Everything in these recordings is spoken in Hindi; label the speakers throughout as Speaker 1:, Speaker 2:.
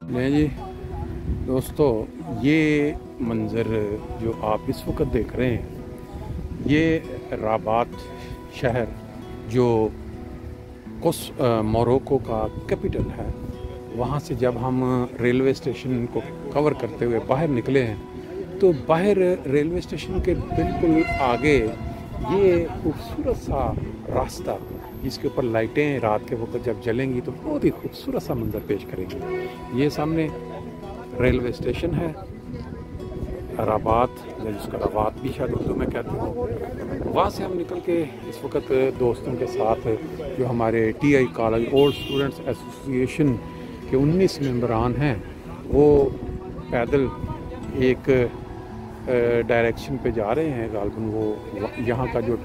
Speaker 1: नहीं जी दोस्तों, ये मंज़र जो आप इस वक्त देख रहे हैं ये राबात शहर जो मोरक्को का कैपिटल है, वहाँ से जब हम रेलवे स्टेशन को कवर करते हुए बाहर निकले हैं तो बाहर रेलवे स्टेशन के बिल्कुल आगे ये खूबसूरत सा रास्ता जिसके ऊपर लाइटें रात के वक्त जब जलेंगी तो बहुत ही खूबसूरत सा मंजर पेश करेंगी। ये सामने रेलवे स्टेशन है राबात, जिसका राबात भी शायद उर्दू में कहते हैं। वहाँ से हम निकल के इस वक्त दोस्तों के साथ जो हमारे TI college old students association के 19 मेंबरान हैं वो पैदल एक डायरेक्शन पे जा रहे हैं। गालबन वो यहाँ का जो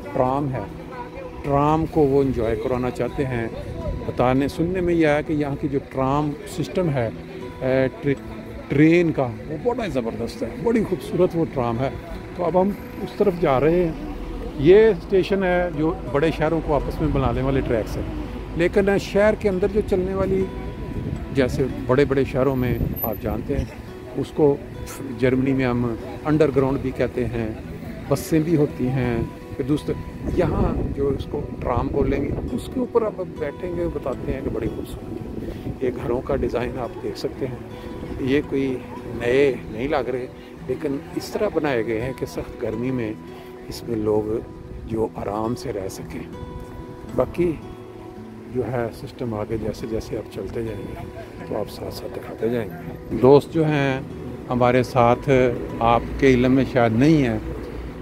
Speaker 1: ट्राम को वो इंजॉय कराना चाहते हैं। बताने सुनने में यह आया कि यहाँ की जो ट्राम सिस्टम है ट्रेन का वो बड़ा ज़बरदस्त है, बड़ी खूबसूरत वो ट्राम है। तो अब हम उस तरफ जा रहे हैं। ये स्टेशन है जो बड़े शहरों को आपस में मिलाने वाले ट्रैक्स है, लेकिन शहर के अंदर जो चलने वाली जैसे बड़े बड़े शहरों में आप जानते हैं उसको जर्मनी में हम अंडरग्राउंड भी कहते हैं, बसें भी होती हैं। फिर दूसरे यहाँ जो इसको ट्राम बोलेंगे उसके ऊपर आप बैठेंगे, बताते हैं कि बड़ी खूबसूरत है। ये घरों का डिज़ाइन आप देख सकते हैं, ये कोई नए नहीं लग रहे, लेकिन इस तरह बनाए गए हैं कि सख्त गर्मी में इसमें लोग जो आराम से रह सकें। बाकी जो है सिस्टम आगे जैसे जैसे आप चलते जाएंगे तो आप साथ साथ दिखाते जाएंगे। दोस्त जो हैं हमारे साथ आपके इल्म में शायद नहीं है,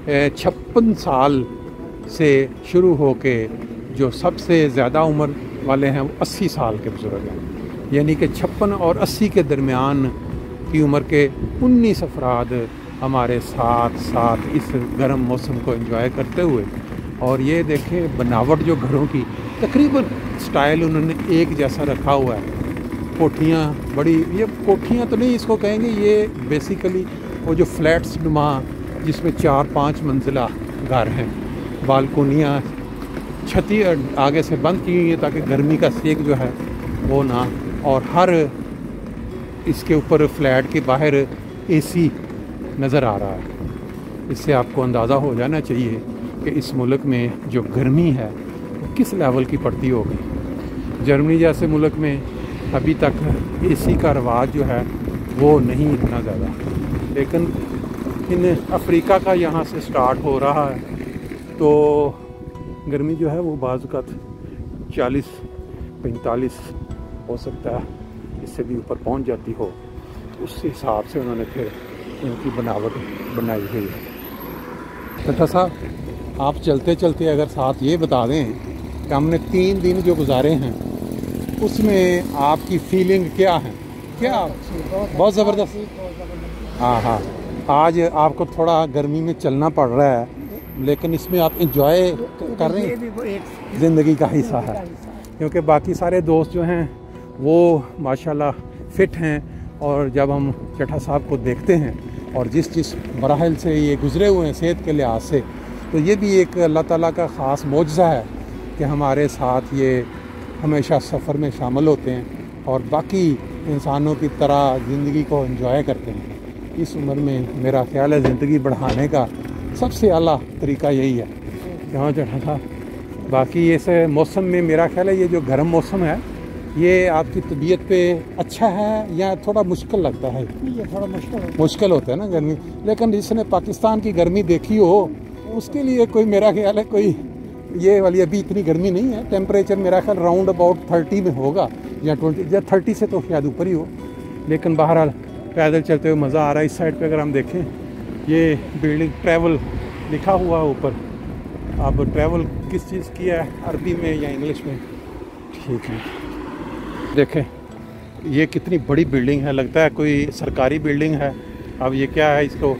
Speaker 1: 56 साल से शुरू होके जो सबसे ज़्यादा उम्र वाले हैं वो 80 साल के बुज़ुर्ग हैं, यानी कि 56 और 80 के दरमियान की उम्र के 19 अफराद हमारे साथ साथ इस गर्म मौसम को एंजॉय करते हुए। और ये देखें बनावट जो घरों की तकरीबन स्टाइल उन्होंने एक जैसा रखा हुआ है। कोठियाँ बड़ी, ये कोठियाँ तो नहीं इसको कहेंगे, ये बेसिकली वो जो फ्लैट्स नुमा जिसमें 4-5 मंजिला घर हैं, बालकोनियाँ छती आगे से बंद की हुई है ताकि गर्मी का सेक जो है वो ना, और हर इसके ऊपर फ्लैट के बाहर AC नज़र आ रहा है। इससे आपको अंदाज़ा हो जाना चाहिए कि इस मुल्क में जो गर्मी है वो किस लेवल की पड़ती होगी। जर्मनी जैसे मुल्क में अभी तक AC का रवाज जो है वो नहीं इतना ज़्यादा, लेकिन इन अफ्रीका का यहाँ से स्टार्ट हो रहा है तो गर्मी जो है वो बाज़-औक़ात 40-45 हो सकता है, इससे भी ऊपर पहुँच जाती हो। उस हिसाब से उन्होंने फिर इनकी बनावट बनाई हुई है। तथा साहब आप चलते चलते अगर साथ ये बता दें कि हमने 3 दिन जो गुजारे हैं उसमें आपकी फीलिंग क्या है? क्या बहुत ज़बरदस्त। हाँ, आज आपको थोड़ा गर्मी में चलना पड़ रहा है, लेकिन इसमें आप इंजॉय कर रहे हैं, ज़िंदगी का हिस्सा है। क्योंकि बाकी सारे दोस्त जो हैं वो माशाल्लाह फ़िट हैं, और जब हम चट्ठा साहब को देखते हैं और जिस मराहल से ये गुज़रे हुए हैं सेहत के लिहाज से, तो ये भी एक अल्लाह ताला का ख़ास मौजज़ा है कि हमारे साथ ये हमेशा सफ़र में शामिल होते हैं और बाकी इंसानों की तरह ज़िंदगी को एंजॉय करते हैं। इस उम्र में मेरा ख़्याल है ज़िंदगी बढ़ाने का सबसे आला तरीका यही है यहाँ चढ़ा था। बाकी इस मौसम में मेरा ख़्याल है ये जो गर्म मौसम है ये आपकी तबीयत पे अच्छा है या थोड़ा मुश्किल लगता है? ये थोड़ा मुश्किल होता है ना गर्मी, लेकिन जिसने पाकिस्तान की गर्मी देखी हो उसके लिए कोई मेरा ख्याल है कोई ये वाली अभी इतनी गर्मी नहीं है। टेम्परेचर मेरा ख्याल राउंड अबाउट 30 में होगा या 20 या 30 से तो शायद ऊपर ही हो, लेकिन बहरहाल पैदल चलते हुए मज़ा आ रहा है। इस साइड पे अगर हम देखें ये बिल्डिंग ट्रैवल लिखा हुआ है ऊपर। अब ट्रैवल किस चीज़ की है, अरबी में या इंग्लिश में? ठीक है, देखें ये कितनी बड़ी बिल्डिंग है, लगता है कोई सरकारी बिल्डिंग है। अब ये क्या है इसको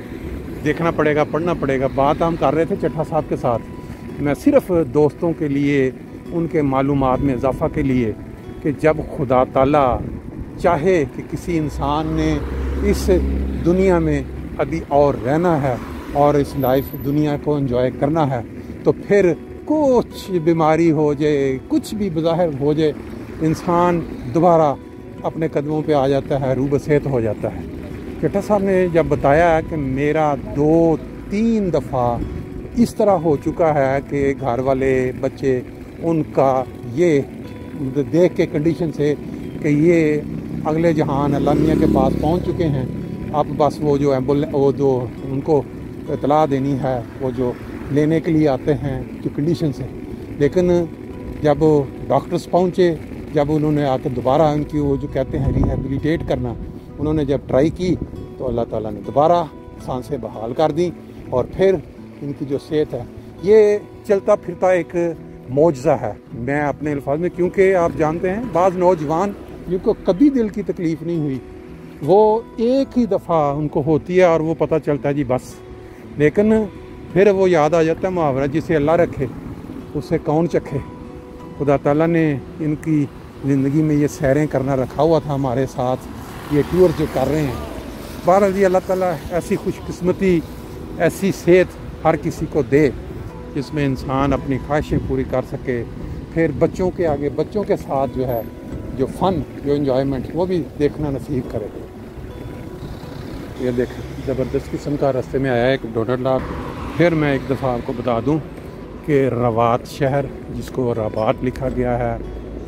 Speaker 1: देखना पड़ेगा, पढ़ना पड़ेगा। बात हम कर रहे थे चट्ठा साहब के साथ, मैं सिर्फ दोस्तों के लिए उनके मालूमात में इजाफ़ा के लिए कि जब खुदा ताला चाहे कि किसी इंसान ने इस दुनिया में अभी और रहना है और इस लाइफ दुनिया को एंजॉय करना है, तो फिर कुछ बीमारी हो जाए, कुछ भी बज़ाहिर हो जाए, इंसान दोबारा अपने कदमों पे आ जाता है, रूबसेत हो जाता है। चट्टा साहब ने जब बताया कि मेरा 2-3 दफ़ा इस तरह हो चुका है कि घर वाले बच्चे उनका ये देख के कंडीशन से कि ये अगले जहान अल्लाह मियाँ के पास पहुंच चुके हैं, अब बस वो जो एम्बुलेंस वो जो उनको इतला देनी है, वो जो लेने के लिए आते हैं जो कंडीशन से। लेकिन जब डॉक्टर्स पहुँचे, जब उन्होंने आकर दोबारा उनकी वो जो कहते हैं रिहेबिलिटेट करना, उन्होंने जब ट्राई की तो अल्लाह ताला ने दोबारा सांसें बहाल कर दी और फिर इनकी जो सेहत है, ये चलता फिरता एक मौजज़ा है। मैं अपने अल्फाज में, क्योंकि आप जानते हैं बाज़ नौजवान जिनको कभी दिल की तकलीफ़ नहीं हुई, वो एक ही दफ़ा उनको होती है और वो पता चलता है जी बस, लेकिन फिर वो याद आ जाता है मुहावरा, जिसे अल्लाह रखे उसे कौन चखे। खुदा ताला ने इनकी ज़िंदगी में ये सैरें करना रखा हुआ था हमारे साथ, ये टूर जो कर रहे हैं। बहरहाल जी अल्लाह ताला ऐसी खुशकिस्मती, ऐसी सेहत हर किसी को दे जिसमें इंसान अपनी ख्वाहिशें पूरी कर सके, फिर बच्चों के आगे, बच्चों के साथ जो है जो फ़न, जो इन्जॉयमेंट, वो भी देखना नसीब करे। ये देख ज़बरदस्त किस्म का रास्ते में आया एक डोनट। फिर मैं एक दफ़ा आपको बता दूं कि रवात शहर, जिसको रबात लिखा गया है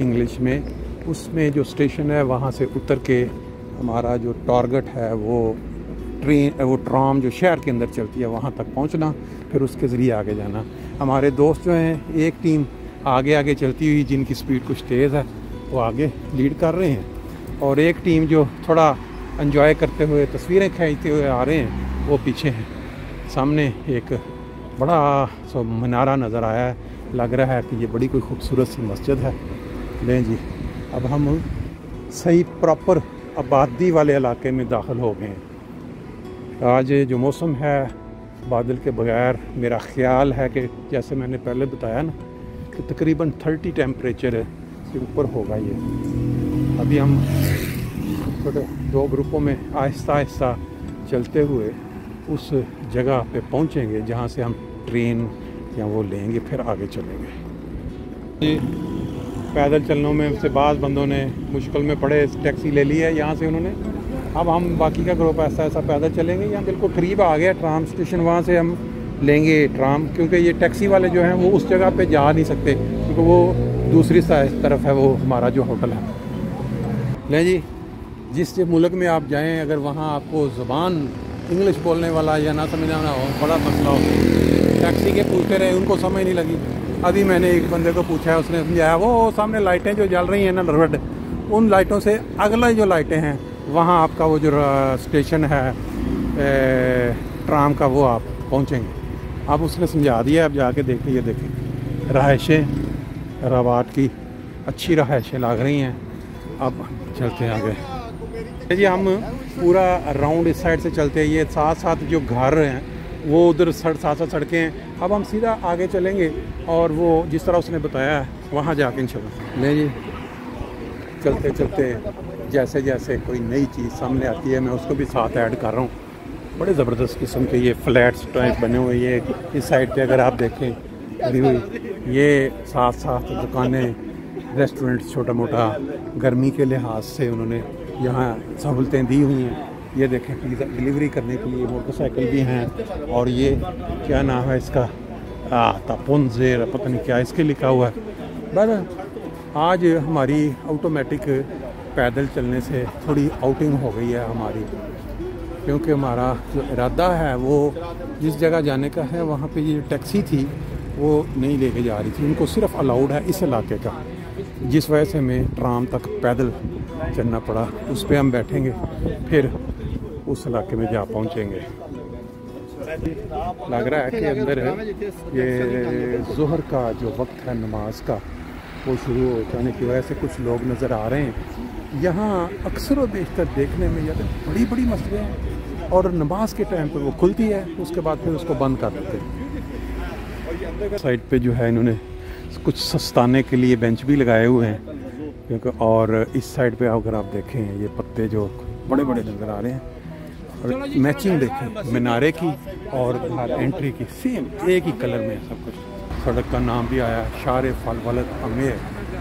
Speaker 1: इंग्लिश में, उसमें जो स्टेशन है वहाँ से उतर के हमारा जो टारगेट है वो ट्राम जो शहर के अंदर चलती है वहाँ तक पहुँचना, फिर उसके ज़रिए आगे जाना। हमारे दोस्त जो हैं, एक टीम आगे आगे चलती हुई जिनकी स्पीड कुछ तेज़ है वो आगे लीड कर रहे हैं, और एक टीम जो थोड़ा एंजॉय करते हुए तस्वीरें खींचते हुए आ रहे हैं वो पीछे हैं। सामने एक बड़ा सा मीनारा नज़र आया है, लग रहा है कि ये बड़ी कोई खूबसूरत सी मस्जिद है। लें जी, अब हम सही प्रॉपर आबादी वाले इलाके में दाखिल हो गए हैं। आज जो मौसम है बादल के बगैर, मेरा ख्याल है कि जैसे मैंने पहले बताया ना कि तकरीबन 30 टेम्परेचर से ऊपर होगा ये। अभी हम छोटे 2 ग्रुपों में आहिस्ता आहिस्ता चलते हुए उस जगह पे पहुंचेंगे जहां से हम ट्रेन या वो लेंगे, फिर आगे चलेंगे। ये पैदल चलने में से बाज़ बंदों ने मुश्किल में पड़े, टैक्सी ले ली है यहाँ से उन्होंने। अब हम बाकी का ग्रुप ऐसा ऐसा पैदल चलेंगे, यहाँ बिल्कुल करीब आ गया ट्राम स्टेशन, वहाँ से हम लेंगे ट्राम, क्योंकि ये टैक्सी वाले जो हैं वो उस जगह पे जा नहीं सकते, क्योंकि वो दूसरी तरफ है वो हमारा जो होटल है। लें जी, जिस मुल्क में आप जाएं, अगर वहाँ आपको ज़बान इंग्लिश बोलने वाला या ना समझने वाला हो, बड़ा मसला हो। टैक्सी के पूछते रहे, उनको समझ नहीं लगी। अभी मैंने एक बंदे को पूछा है, उसने समझाया वो सामने लाइटें जो जल रही हैं ना रेड, उन लाइटों से अगला जो लाइटें हैं वहाँ आपका वो जो स्टेशन है ट्राम का, वो आप पहुँचेंगे। अब उसने समझा दिया, अब जाके देखिए, ये देखें रहायशें रवाट की अच्छी रहायशें लग रही हैं। अब चलते हैं आगे जी, हम पूरा राउंड इस साइड से चलते हैं, ये साथ साथ जो घर हैं वो उधर साथ साथ सड़कें हैं। अब हम सीधा आगे चलेंगे और वो जिस तरह उसने बताया है वहाँ जाके इंशाल्लाह। नहीं जी, चलते चलते जैसे जैसे कोई नई चीज़ सामने आती है मैं उसको भी साथ ऐड कर रहा हूँ। बड़े ज़बरदस्त किस्म के ये फ्लैट्स टाइप बने हुए, ये इस साइड पे अगर आप देखें अभी हुई, ये साथ साथ दुकानें, रेस्टोरेंट, छोटा मोटा गर्मी के लिहाज से उन्होंने यहाँ सहूलतें दी हुई हैं। ये देखें, पिज़्ज़ा डिलीवरी करने के लिए मोटरसाइकिल भी हैं, और ये क्या नाम है इसका, तापुनज़ेर, पता नहीं क्या इसके लिखा हुआ है। बस आज हमारी ऑटोमेटिक पैदल चलने से थोड़ी आउटिंग हो गई है हमारी, क्योंकि हमारा जो इरादा है वो जिस जगह जाने का है वहाँ पे ये टैक्सी थी वो नहीं लेके जा रही थी, उनको सिर्फ अलाउड है इस इलाके का, जिस वजह से हमें ट्राम तक पैदल चलना पड़ा। उस पर हम बैठेंगे, फिर उस इलाके में जा पहुँचेंगे। लग रहा है कि अंदर ये ज़ोहर का जो वक्त है नमाज का वो शुरू हो जाने की वजह से कुछ लोग नज़र आ रहे हैं। यहाँ अक्सर व बेशतर देखने में या तो बड़ी बड़ी मस्जिदें हैं और नमाज के टाइम पे वो खुलती है, उसके बाद फिर उसको बंद कर देते हैं। साइड पे जो है इन्होंने कुछ सस्ताने के लिए बेंच भी लगाए हुए हैं, क्योंकि और इस साइड पे अगर आप देखें ये पत्ते जो बड़े बड़े नज़र आ रहे हैं, और मैचिंग देखें मीनारे की और बाहर एंट्री की, सेम एक ही कलर में सब कुछ। सड़क का नाम भी आया शार फलवलत अमेर,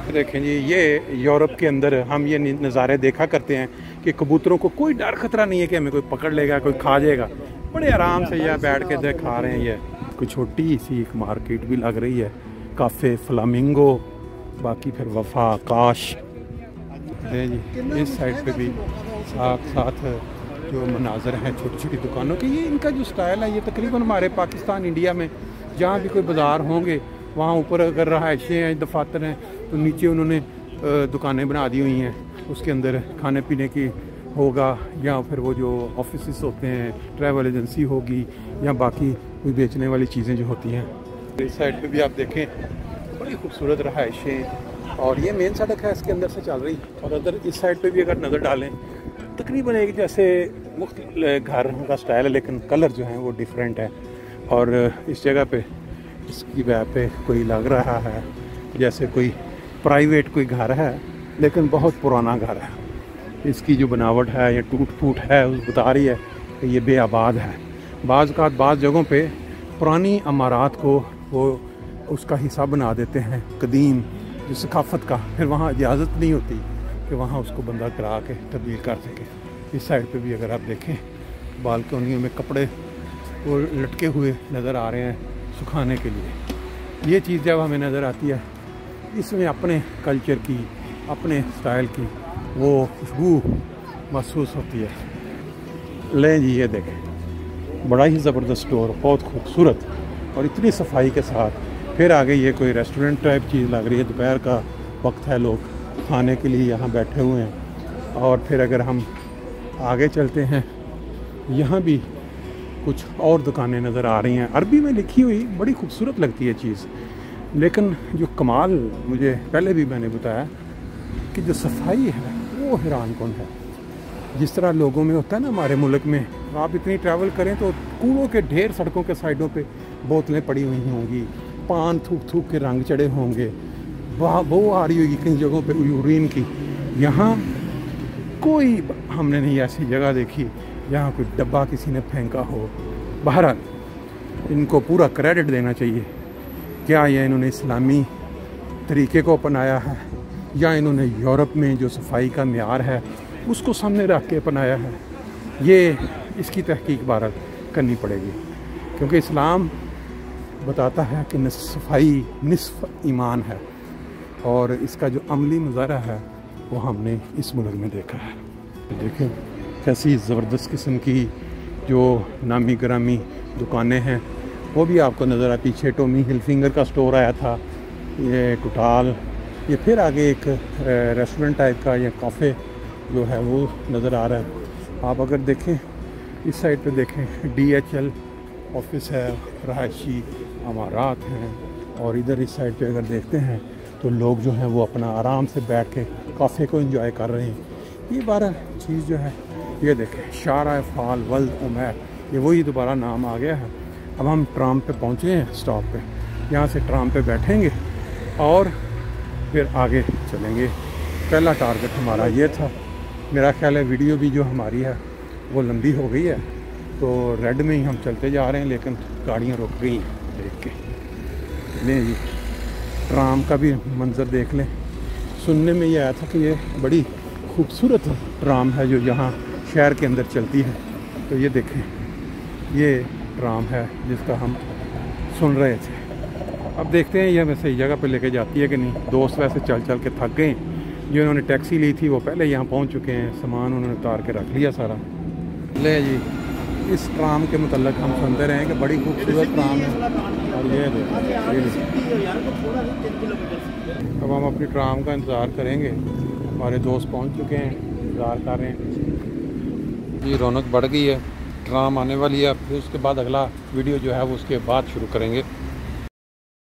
Speaker 1: देखें जी, ये यूरोप के अंदर हम ये नज़ारे देखा करते हैं कि कबूतरों को कोई डर खतरा नहीं है कि हमें कोई पकड़ लेगा, कोई खा जाएगा। बड़े आराम से यह बैठ के इधर खा रहे हैं। ये कोई छोटी सी एक मार्केट भी लग रही है, काफ़े फ्लामिंगो, बाकी फिर वफा, काश है जी। इस साइड पे भी साथ साथ जो मनाजर हैं छोटी छोटी दुकानों के, ये इनका जो स्टाइल है ये तकरीबन हमारे पाकिस्तान, इंडिया में जहाँ भी कोई बाज़ार होंगे वहाँ ऊपर अगर रहायशें हैं, दफातर हैं, तो नीचे उन्होंने दुकानें बना दी हुई हैं। उसके अंदर खाने पीने की होगा, या फिर वो जो ऑफिस होते हैं, ट्रैवल एजेंसी होगी, या बाकी कोई बेचने वाली चीज़ें जो होती हैं। इस साइड पे भी आप देखें बड़ी खूबसूरत रहायशें, और ये मेन सड़क है इसके अंदर से चल रही। और अदर इस साइड पे भी अगर नज़र डालें तकरीबन एक जैसे मुख्तलिफ घर का स्टाइल है, लेकिन कलर जो है वो डिफरेंट है। और इस जगह पे इसकी वजह पे कोई लग रहा है जैसे कोई प्राइवेट कोई घर है, लेकिन बहुत पुराना घर है। इसकी जो बनावट है या टूट फूट है उस बता रही है कि ये बेआबाद है। बाज़ जगहों पे पुरानी इमारत को वो उसका हिस्सा बना देते हैं कदीम जो सकाफ़त का, फिर वहाँ इजाज़त नहीं होती कि वहाँ उसको बंदा करा के तब्दील कर सके। इस साइड पे भी अगर आप देखें बालकनियों में कपड़े वो लटके हुए नज़र आ रहे हैं सुखाने के लिए। ये चीज़ जब हमें नज़र आती है, इसमें अपने कल्चर की, अपने स्टाइल की वो खुशबू महसूस होती है। लें जी, ये देखें बड़ा ही ज़बरदस्त स्टोर, बहुत खूबसूरत और इतनी सफाई के साथ। फिर आगे ये कोई रेस्टोरेंट टाइप चीज़ लग रही है, दोपहर का वक्त है, लोग खाने के लिए यहाँ बैठे हुए हैं। और फिर अगर हम आगे चलते हैं, यहाँ भी कुछ और दुकानें नज़र आ रही हैं, अरबी में लिखी हुई, बड़ी खूबसूरत लगती है चीज़। लेकिन जो कमाल मुझे पहले भी मैंने बताया कि जो सफाई है वो हैरान कौन है। जिस तरह लोगों में होता है ना हमारे मुल्क में, आप इतनी ट्रैवल करें तो कूड़ों के ढेर सड़कों के साइडों पे बोतलें पड़ी हुई होंगी, पान थूक थूक के रंग चढ़े होंगे, वो आ रही होगी कई जगहों पे यूरिन की। यहाँ कोई हमने नहीं ऐसी जगह देखी यहाँ कोई डब्बा किसी ने फेंका हो। बहरहाल इनको पूरा क्रेडिट देना चाहिए। क्या ये इन्होंने इस्लामी तरीके को अपनाया है, या इन्होंने यूरोप में जो सफाई का मेयार है उसको सामने रख के अपनाया है, ये इसकी तहकीक बहरहाल करनी पड़ेगी। क्योंकि इस्लाम बताता है कि सफाई निस्फ ईमान है, और इसका जो अमली मुज़ाहरा है वो हमने इस मुल्क में देखा है। देखें कैसी ज़बरदस्त किस्म की जो नामी ग्रामी दुकानें हैं वो भी आपको नज़र आती। पीछे टॉमी हिलफिंगर का स्टोर आया था, ये टोटाल, ये फिर आगे एक रेस्टोरेंट टाइप का या काफ़े जो है वो नज़र आ रहा है। आप अगर देखें इस साइड पे देखें DHL ऑफिस है, रहायशी इमारत हैं, और इधर इस साइड पे अगर देखते हैं तो लोग जो हैं वो अपना आराम से बैठ के काफ़े को एंजॉय कर रहे हैं। ये 12 चीज़ जो है ये देखें शारा फाल वल्द उमैर, ये वही दोबारा नाम आ गया है। अब हम ट्राम पे पहुँचे हैं स्टॉप पे, यहाँ से ट्राम पे बैठेंगे और फिर आगे चलेंगे। पहला टारगेट हमारा ये था। मेरा ख्याल है वीडियो भी जो हमारी है वो लंबी हो गई है, तो रेड में ही हम चलते जा रहे हैं, लेकिन गाड़ियाँ रुक गई हैं देख के। लें जी, ट्राम का भी मंज़र देख लें। सुनने में ये आया था कि ये बड़ी खूबसूरत ट्राम है जो यहाँ शहर के अंदर चलती है। तो ये देखें, ये ट्राम है जिसका हम सुन रहे थे। अब देखते हैं ये हमें सही जगह पे लेके जाती है कि नहीं। दोस्त वैसे चल चल के थक गए, जो इन्होंने टैक्सी ली थी वो पहले यहाँ पहुँच चुके हैं, सामान उन्होंने उतार के रख लिया सारा। ले जी, इस ट्राम के मतलब हम सुनते रहे कि बड़ी खूबसूरत ट्राम है। और ये अब हम अपनी ट्राम का इंतज़ार करेंगे। हमारे दोस्त पहुंच चुके हैं, इंतज़ार कर रहे हैं। ये रौनक बढ़ गई है, ट्राम आने वाली है। फिर उसके बाद अगला वीडियो जो है वो उसके बाद शुरू करेंगे।